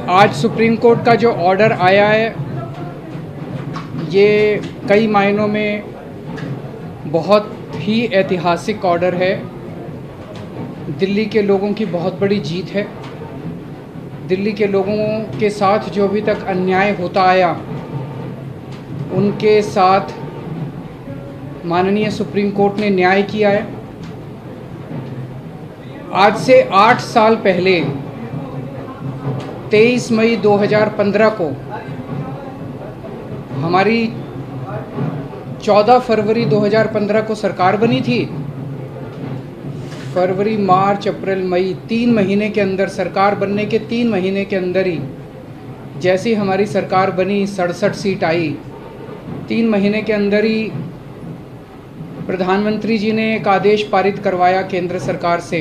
आज supreme court का जो ऑर्डर आया है ये कई मायनों में बहुत ही ऐतिहासिक ऑर्डर है। दिल्ली के लोगों की बहुत बड़ी जीत है। दिल्ली के लोगों के साथ जो अभी तक अन्याय होता आया उनके साथ माननीय सुप्रीम कोर्ट ने न्याय किया है। आज से 8 साल पहले 23 मई 2015 को हमारी 14 फरवरी 2015 को सरकार बनी थी। फरवरी, मार्च, अप्रैल, मई 3 महीने के अंदर, सरकार बनने के 3 महीने के अंदर ही जैसी हमारी सरकार बनी 67 सीट आई। 3 महीने के अंदर ही प्रधानमंत्री जी ने एक आदेश पारित करवाया केंद्र सरकार से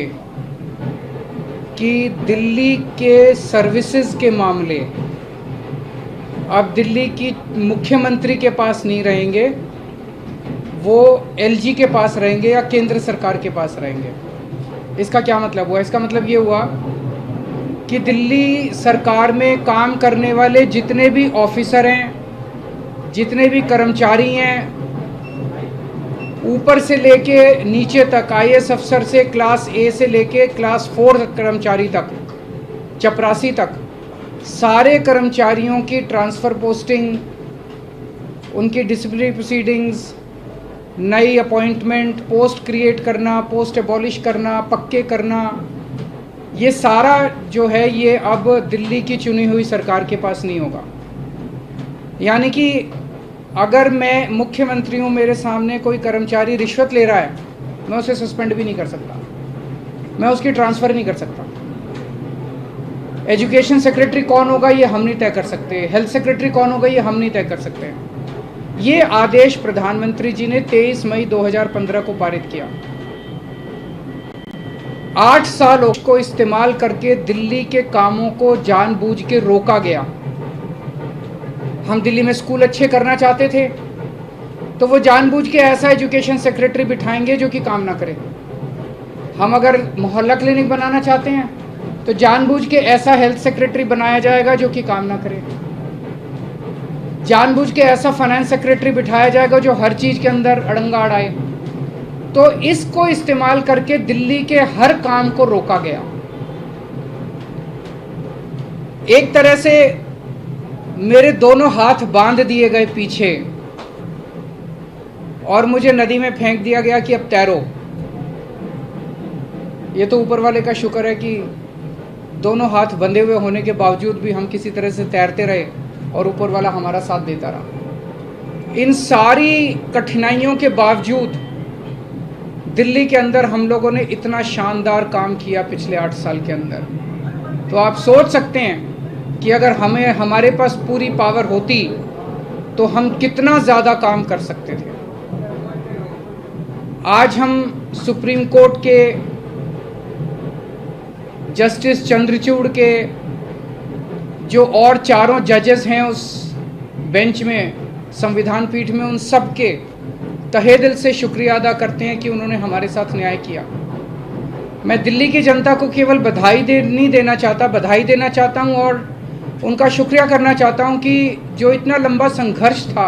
कि दिल्ली के सर्विसेज के मामले अब दिल्ली की मुख्यमंत्री के पास नहीं रहेंगे, वो एलजी के पास रहेंगे या केंद्र सरकार के पास रहेंगे। इसका क्या मतलब हुआ? इसका मतलब ये हुआ कि दिल्ली सरकार में काम करने वाले जितने भी ऑफिसर हैं, जितने भी कर्मचारी हैं, ऊपर से लेके नीचे तक, आईएएस अफसर से क्लास ए से लेके क्लास 4 कर्मचारी तक, चपरासी तक, सारे कर्मचारियों की ट्रांसफ़र पोस्टिंग, उनकी डिसिप्लिनरी प्रोसीडिंग्स, नई अपॉइंटमेंट, पोस्ट क्रिएट करना, पोस्ट एबॉलिश करना, पक्के करना, ये सारा जो है ये अब दिल्ली की चुनी हुई सरकार के पास नहीं होगा। यानी कि अगर मैं मुख्यमंत्री हूँ, मेरे सामने कोई कर्मचारी रिश्वत ले रहा है, मैं उसे सस्पेंड भी नहीं कर सकता, मैं उसकी ट्रांसफ़र नहीं कर सकता। एजुकेशन सेक्रेटरी कौन होगा ये हम नहीं तय कर सकते, हेल्थ सेक्रेटरी कौन होगा ये हम नहीं तय कर सकते। ये आदेश प्रधानमंत्री जी ने 23 मई 2015 को पारित किया। 8 साल को इस्तेमाल करके दिल्ली के कामों को जानबूझ के रोका गया। हम दिल्ली में स्कूल अच्छे करना चाहते थे तो वो जानबूझ के ऐसा एजुकेशन सेक्रेटरी बिठाएंगे जो कि काम ना करे। हम अगर मोहल्ला क्लिनिक बनाना चाहते हैं तो जानबूझ के ऐसा हेल्थ सेक्रेटरी बनाया जाएगा जो कि काम ना करे। जानबूझ के ऐसा फाइनेंस सेक्रेटरी बिठाया जाएगा जो हर चीज़ के अंदर अड़ंगा अड़ाए। तो इसको इस्तेमाल करके दिल्ली के हर काम को रोका गया। एक तरह से मेरे दोनों हाथ बांध दिए गए पीछे और मुझे नदी में फेंक दिया गया कि अब तैरो। ये तो ऊपर वाले का शुक्र है कि दोनों हाथ बंधे हुए होने के बावजूद भी हम किसी तरह से तैरते रहे और ऊपर वाला हमारा साथ देता रहा। इन सारी कठिनाइयों के बावजूद दिल्ली के अंदर हम लोगों ने इतना शानदार काम किया पिछले 8 साल के अंदर। तो आप सोच सकते हैं कि अगर हमारे पास पूरी पावर होती तो हम कितना ज़्यादा काम कर सकते थे। आज हम सुप्रीम कोर्ट के जस्टिस चंद्रचूड़ के जो और 4 जजेस हैं उस बेंच में, संविधान पीठ में, उन सब के तहे दिल से शुक्रिया अदा करते हैं कि उन्होंने हमारे साथ न्याय किया। मैं दिल्ली की जनता को केवल नहीं देना चाहता, बधाई देना चाहता हूं और उनका शुक्रिया करना चाहता हूं कि जो इतना लंबा संघर्ष था,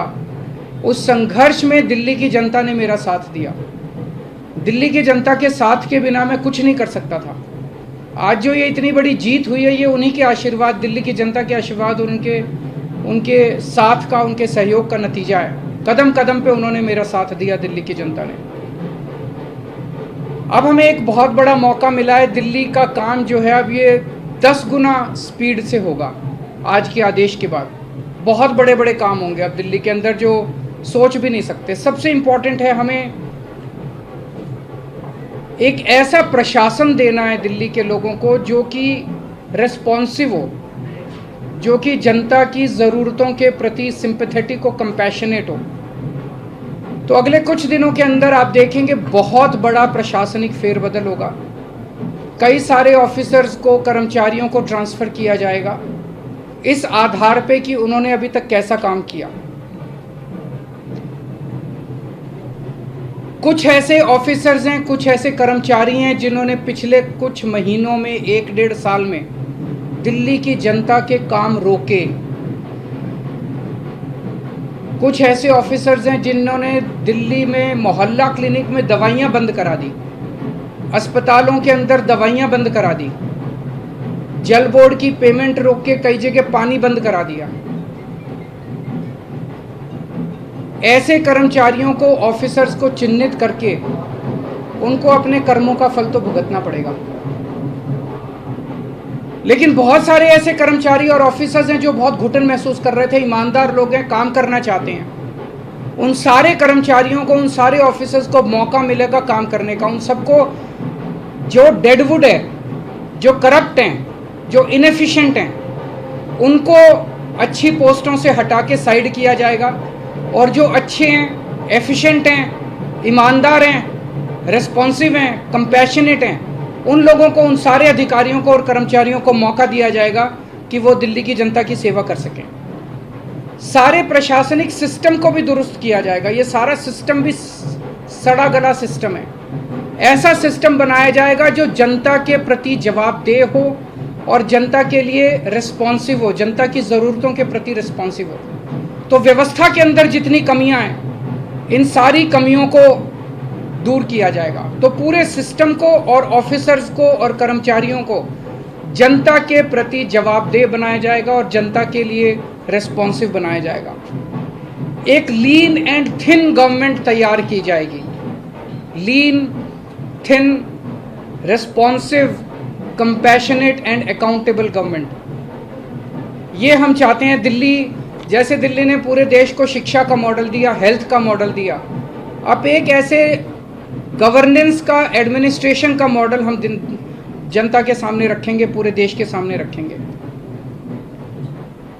उस संघर्ष में दिल्ली की जनता ने मेरा साथ दिया। दिल्ली की जनता के साथ के बिना मैं कुछ नहीं कर सकता था। आज जो ये इतनी बड़ी जीत हुई है ये उन्हीं के आशीर्वाद, दिल्ली की जनता के आशीर्वाद और उनके साथ का, उनके सहयोग का नतीजा है। कदम कदम पे उन्होंने मेरा साथ दिया दिल्ली की जनता ने। अब हमें एक बहुत बड़ा मौका मिला है। दिल्ली का काम जो है अब ये 10 गुना स्पीड से होगा। आज के आदेश के बाद बहुत बड़े बड़े काम होंगे अब दिल्ली के अंदर जो सोच भी नहीं सकते। सबसे इम्पोर्टेंट है हमें एक ऐसा प्रशासन देना है दिल्ली के लोगों को जो कि रेस्पॉन्सिव हो, जो कि जनता की ज़रूरतों के प्रति सिंपैथेटिक और कंपैशनेट हो। तो अगले कुछ दिनों के अंदर आप देखेंगे बहुत बड़ा प्रशासनिक फेरबदल होगा। कई सारे ऑफिसर्स को, कर्मचारियों को ट्रांसफ़र किया जाएगा इस आधार पे कि उन्होंने अभी तक कैसा काम किया। कुछ ऐसे ऑफिसर्स हैं, कुछ ऐसे कर्मचारी हैं जिन्होंने पिछले कुछ महीनों में, 1 डेढ़ साल में दिल्ली की जनता के काम रोके। कुछ ऐसे ऑफिसर्स हैं जिन्होंने दिल्ली में मोहल्ला क्लिनिक में दवाइयां बंद करा दी, अस्पतालों के अंदर दवाइयां बंद करा दी, जल बोर्ड की पेमेंट रोक के कई जगह पानी बंद करा दिया। ऐसे कर्मचारियों को, ऑफिसर्स को चिन्हित करके उनको अपने कर्मों का फल तो भुगतना पड़ेगा। लेकिन बहुत सारे ऐसे कर्मचारी और ऑफिसर्स हैं जो बहुत घुटन महसूस कर रहे थे, ईमानदार लोग हैं, काम करना चाहते हैं। उन सारे कर्मचारियों को, उन सारे ऑफिसर्स को मौका मिलेगा काम करने का। उन सबको जो डेडवुड है, जो करप्ट हैं, जो इनएफिशिएंट हैं, उनको अच्छी पोस्टों से हटा के साइड किया जाएगा, और जो अच्छे हैं, एफिशिएंट हैं, ईमानदार हैं, रिस्पॉन्सिव हैं, कंपैशनेट हैं, उन लोगों को, उन सारे अधिकारियों को और कर्मचारियों को मौका दिया जाएगा कि वो दिल्ली की जनता की सेवा कर सकें। सारे प्रशासनिक सिस्टम को भी दुरुस्त किया जाएगा। ये सारा सिस्टम भी सड़ा गला सिस्टम है। ऐसा सिस्टम बनाया जाएगा जो जनता के प्रति जवाबदेह हो और जनता के लिए रिस्पॉन्सिव हो, जनता की ज़रूरतों के प्रति रिस्पॉन्सिव हो। तो व्यवस्था के अंदर जितनी कमियां हैं, इन सारी कमियों को दूर किया जाएगा। तो पूरे सिस्टम को और ऑफिसर्स को और कर्मचारियों को जनता के प्रति जवाबदेह बनाया जाएगा और जनता के लिए रिस्पॉन्सिव बनाया जाएगा। एक लीन एंड थिन गवर्नमेंट तैयार की जाएगी। Lean, thin, responsive, compassionate and accountable government. ये हम चाहते हैं। दिल्ली, जैसे दिल्ली ने पूरे देश को शिक्षा का मॉडल दिया, हेल्थ का मॉडल दिया, अब एक ऐसे गवर्नेंस का, एडमिनिस्ट्रेशन का मॉडल हम जनता के सामने रखेंगे, पूरे देश के सामने रखेंगे।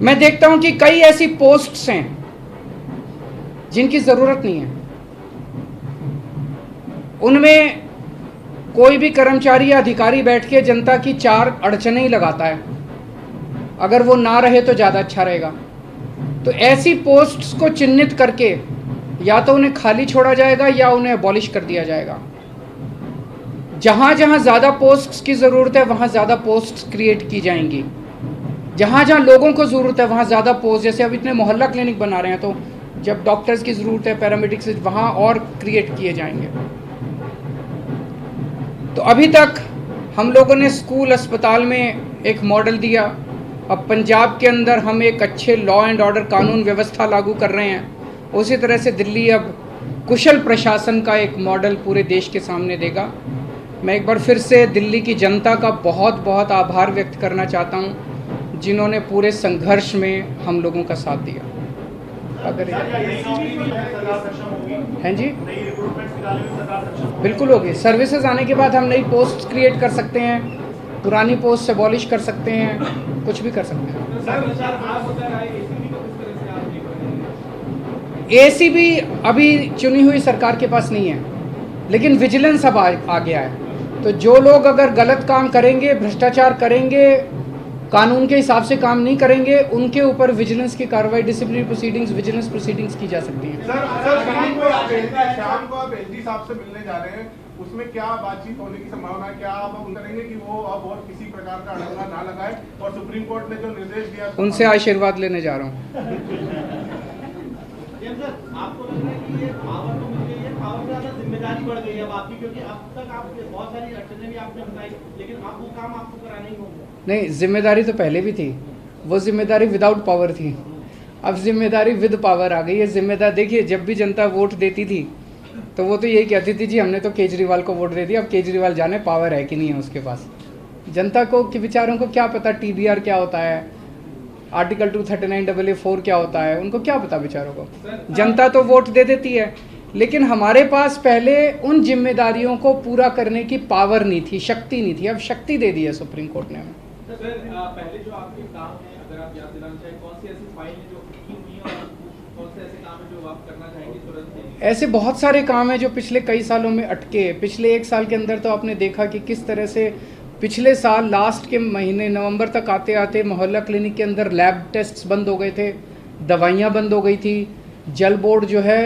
मैं देखता हूं कि कई ऐसी पोस्ट्स हैं जिनकी ज़रूरत नहीं है। उनमें कोई भी कर्मचारी या अधिकारी बैठ के जनता की चार अड़चनें ही लगाता है। अगर वो ना रहे तो ज़्यादा अच्छा रहेगा। तो ऐसी पोस्ट्स को चिन्हित करके या तो उन्हें खाली छोड़ा जाएगा या उन्हें अबॉलिश कर दिया जाएगा। जहाँ जहाँ ज़्यादा पोस्ट्स की ज़रूरत है वहाँ ज़्यादा पोस्ट्स क्रिएट की जाएंगी। जहाँ जहाँ लोगों को ज़रूरत है वहाँ ज़्यादा पोस्ट, जैसे अब इतने मोहल्ला क्लिनिक बना रहे हैं, तो जब डॉक्टर्स की ज़रूरत है, पैरामेडिक्स, वहाँ और क्रिएट किए जाएंगे। तो अभी तक हम लोगों ने स्कूल, अस्पताल में एक मॉडल दिया। अब पंजाब के अंदर हम एक अच्छे लॉ एंड ऑर्डर, कानून व्यवस्था लागू कर रहे हैं। उसी तरह से दिल्ली अब कुशल प्रशासन का एक मॉडल पूरे देश के सामने देगा। मैं एक बार फिर से दिल्ली की जनता का बहुत बहुत आभार व्यक्त करना चाहता हूं, जिन्होंने पूरे संघर्ष में हम लोगों का साथ दिया। अगर हैं जी, बिल्कुल होगी। सर्विसेज आने के बाद हम नई पोस्ट क्रिएट कर सकते हैं, पुरानी पोस्ट अबॉलिश कर सकते हैं, कुछ भी कर सकते हैं। एसीबी अभी चुनी हुई सरकार के पास नहीं है, लेकिन विजिलेंस अब आ गया है। तो जो लोग अगर गलत काम करेंगे, भ्रष्टाचार करेंगे, कानून के हिसाब से काम नहीं करेंगे, उनके ऊपर विजिलेंस की कार्रवाई, डिसिप्लिनरी प्रोसीडिंग्स, विजिलेंस प्रोसीडिंग्स की जा सकती हैं। सर, शाम को आप एलजी साहब से मिलने जा रहे हैं, उसमें क्या बातचीत होने की संभावना है? क्या आप उनसे करेंगे कि वो अब और किसी प्रकार का अड़ंगा ना लगाए, और सुप्रीम कोर्ट ने जो निर्देश दिया उनसे आशीर्वाद लेने जा रहा हूँ। आपको लग रहा है कि ये पावर तो मिल गई है, पावर से ज्यादा जिम्मेदारी बढ़ गई है अब आपकी, क्योंकि अब तक आप बहुत सारी अड़चनें भी आपने बताई, लेकिन अब वो काम आपको कराने ही होंगे। नहीं, जिम्मेदारी तो पहले भी थी, वो जिम्मेदारी विदाउट पावर थी। अब जिम्मेदारी विद पावर आ गई है। जिम्मेदार देखिए, जब भी जनता वोट देती थी तो वो तो यही कहती थी, जी हमने तो केजरीवाल को वोट दे दिया, अब केजरीवाल जाने पावर है कि नहीं है उसके पास। जनता को कि बेचारों को क्या पता TDR क्या होता है, आर्टिकल 239AA4 क्या होता है, उनको क्या पता बेचारों को। जनता तो वोट दे देती है, लेकिन हमारे पास पहले उन जिम्मेदारियों को पूरा करने की पावर नहीं थी, शक्ति नहीं थी। अब शक्ति दे दी है सुप्रीम कोर्ट ने हमें। सर, पहले जो आपके काम है, अगर आप याद दिलाना चाहें, कौन सी ऐसी फाइल है जो अटकी हुई है और कौन से ऐसे काम है जो आप करना चाहेंगे तुरंत? ऐसे बहुत सारे काम हैं जो पिछले कई सालों में अटके। पिछले 1 साल के अंदर तो आपने देखा कि किस तरह से पिछले साल लास्ट के महीने नवंबर तक आते आते मोहल्ला क्लिनिक के अंदर लैब टेस्ट्स बंद हो गए थे, दवाइयाँ बंद हो गई थी। जल बोर्ड जो है,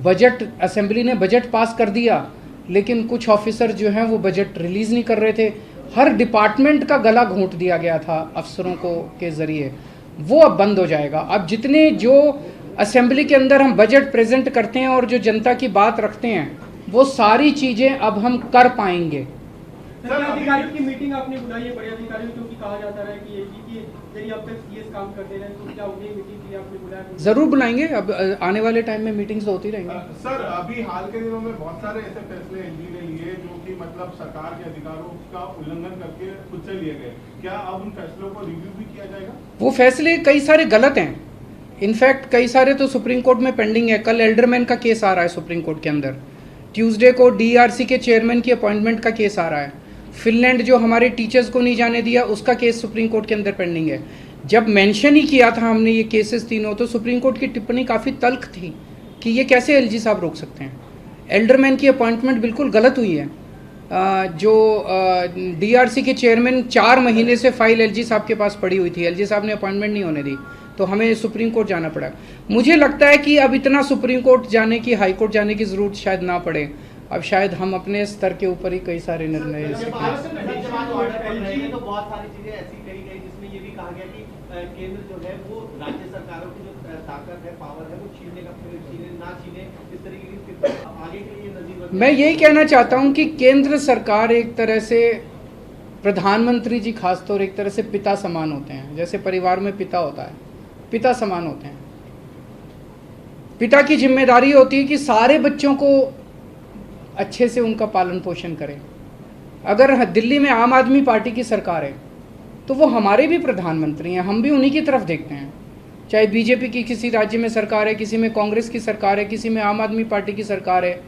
बजट, असेंबली ने बजट पास कर दिया, लेकिन कुछ ऑफिसर जो हैं वो बजट रिलीज़ नहीं कर रहे थे। हर डिपार्टमेंट का गला घोंट दिया गया था अफसरों को के ज़रिए, वो अब बंद हो जाएगा। अब जितने जो असेंबली के अंदर हम बजट प्रेजेंट करते हैं और जो जनता की बात रखते हैं, वो सारी चीज़ें अब हम कर पाएंगे। सर, अधिकारियों की मीटिंग आपने बुलाई है, बड़े अधिकारियों, क्योंकि कहा जाता रहा है कि एजी की यदि अब तक सीएस काम करते रहे तो क्या उन्हें मीटिंग के लिए आपने बुलाया? ज़रूर बुलाएंगे, अब आने वाले टाइम में मीटिंग्स तो होती रहेंगी। सर, अभी हाल के दिनों में बहुत सारे ऐसे फैसले एलजी ने लिए जो कि मतलब सरकार के अधिकारों का उल्लंघन करके खुद से लिए गए। क्या अब उन फैसलों को रिव्यू भी किया जाएगा? वो फैसले कई सारे गलत हैं, इनफैक्ट कई सारे तो सुप्रीम कोर्ट में पेंडिंग है। कल एल्डरमैन का केस आ रहा है सुप्रीम कोर्ट के अंदर, ट्यूसडे को डीआरसी के चेयरमैन की अपॉइंटमेंट का केस आ रहा है, फिनलैंड जो हमारे टीचर्स को नहीं जाने दिया उसका केस सुप्रीम कोर्ट के अंदर पेंडिंग है। जब मेंशन ही किया था हमने ये केसेस तीनों, तो सुप्रीम कोर्ट की टिप्पणी काफ़ी तल्ख थी कि ये कैसे एलजी साहब रोक सकते हैं। एल्डरमैन की अपॉइंटमेंट बिल्कुल गलत हुई है। जो डीआरसी के चेयरमैन 4 महीने से फाइल एलजी साहब के पास पड़ी हुई थी, एलजी साहब ने अपॉइंटमेंट नहीं होने दी, तो हमें सुप्रीम कोर्ट जाना पड़ा। मुझे लगता है कि अब इतना सुप्रीम कोर्ट जाने की, हाई कोर्ट जाने की ज़रूरत शायद ना पड़े। अब शायद हम अपने स्तर के ऊपर ही कई सारे निर्णय ले सकते हैं। तो बहुत सारी चीजें ऐसी कही गई जिसमें ये भी कहा गया कि केंद्र जो है वो राज्य सरकारों की जो ताकत है, पावर है, वो छीनने ना छीने, इस तरीके की आगे के लिए नजीर। मैं यही कहना चाहता हूं कि केंद्र सरकार एक तरह से, प्रधानमंत्री जी खासतौर एक तरह से पिता समान होते हैं। जैसे परिवार में पिता होता है, पिता समान होते हैं। पिता की जिम्मेदारी होती है कि सारे बच्चों को अच्छे से उनका पालन पोषण करें। अगर दिल्ली में आम आदमी पार्टी की सरकार है तो वो हमारे भी प्रधानमंत्री हैं, हम भी उन्हीं की तरफ देखते हैं। चाहे बीजेपी की किसी राज्य में सरकार है, किसी में कांग्रेस की सरकार है, किसी में आम आदमी पार्टी की सरकार है,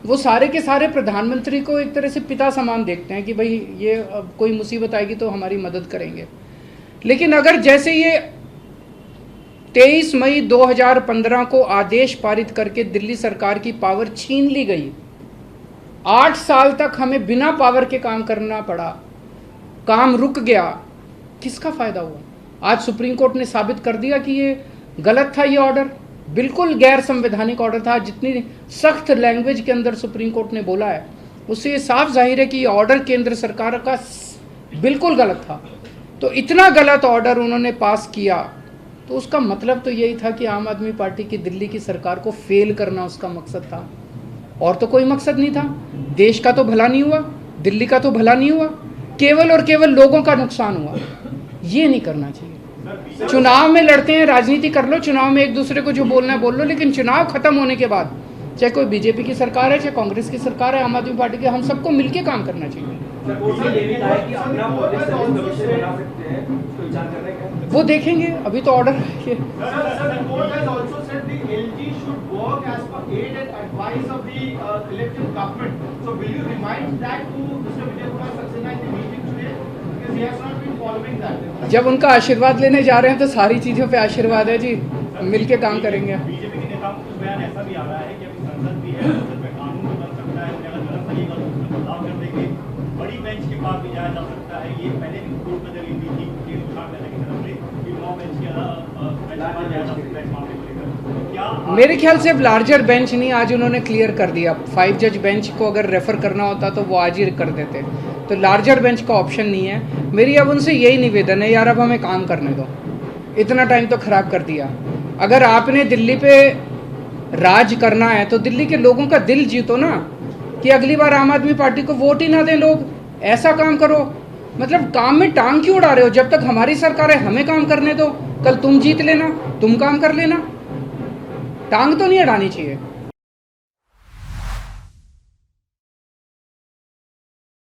वो सारे के सारे प्रधानमंत्री को एक तरह से पिता समान देखते हैं कि भाई ये कोई मुसीबत आएगी तो हमारी मदद करेंगे। लेकिन अगर जैसे ये 23 मई 2015 को आदेश पारित करके दिल्ली सरकार की पावर छीन ली गई, 8 साल तक हमें बिना पावर के काम करना पड़ा, काम रुक गया, किसका फ़ायदा हुआ? आज सुप्रीम कोर्ट ने साबित कर दिया कि ये गलत था, ये ऑर्डर बिल्कुल गैर संवैधानिक ऑर्डर था। जितनी सख्त लैंग्वेज के अंदर सुप्रीम कोर्ट ने बोला है, उससे ये साफ जाहिर है कि ये ऑर्डर केंद्र सरकार का बिल्कुल गलत था। तो इतना गलत ऑर्डर उन्होंने पास किया, तो उसका मतलब तो यही था कि आम आदमी पार्टी की दिल्ली की सरकार को फेल करना उसका मकसद था, और तो कोई मकसद नहीं था। देश का तो भला नहीं हुआ, दिल्ली का तो भला नहीं हुआ, केवल और केवल लोगों का नुकसान हुआ। ये नहीं करना चाहिए। चुनाव में लड़ते हैं, राजनीति कर लो, चुनाव में एक दूसरे को जो बोलना है बोल लो, लेकिन चुनाव खत्म होने के बाद चाहे कोई बीजेपी की सरकार है, चाहे कांग्रेस की सरकार है, आम आदमी पार्टी की, हम सबको मिलकर काम करना चाहिए। वो देखेंगे, अभी तो ऑर्डर है। जब उनका आशीर्वाद लेने जा रहे हैं तो सारी चीज़ों पे आशीर्वाद है जी, मिलके काम करेंगे। बीजेपी के नेताओं को बयान ऐसा भी आ रहा है कि अभी संसद भी है, संसद में कानून भी बन सकता है, अगर गलत लगेगा तो उसमें बदलाव कर देंगे, बड़ी बेंच के पास भी जाया जा सकता है। ये पहले भी कोर्ट में दलील दी थी कि उठाव करने की तरफ से कि 9 बेंच के अलावा जाया जा सकता है इस मामले को लेकर। क्या मेरे ख्याल से अब लार्जर बेंच नहीं, आज उन्होंने क्लियर कर दिया। 5 जज बेंच को अगर रेफर करना होता तो वो आज ही कर देते, तो लार्जर बेंच का ऑप्शन नहीं है। मेरी अब उनसे यही निवेदन है, यार अब हमें काम करने दो, इतना टाइम तो खराब कर दिया। अगर आपने दिल्ली पे राज करना है तो दिल्ली के लोगों का दिल जीतो ना, कि अगली बार आम आदमी पार्टी को वोट ही ना दें लोग। ऐसा काम करो, मतलब काम में टांग क्यों उड़ा रहे हो? जब तक हमारी सरकार है हमें काम करने दो, कल तुम जीत लेना, तुम काम कर लेना, टांग तो नहीं अड़ानी चाहिए।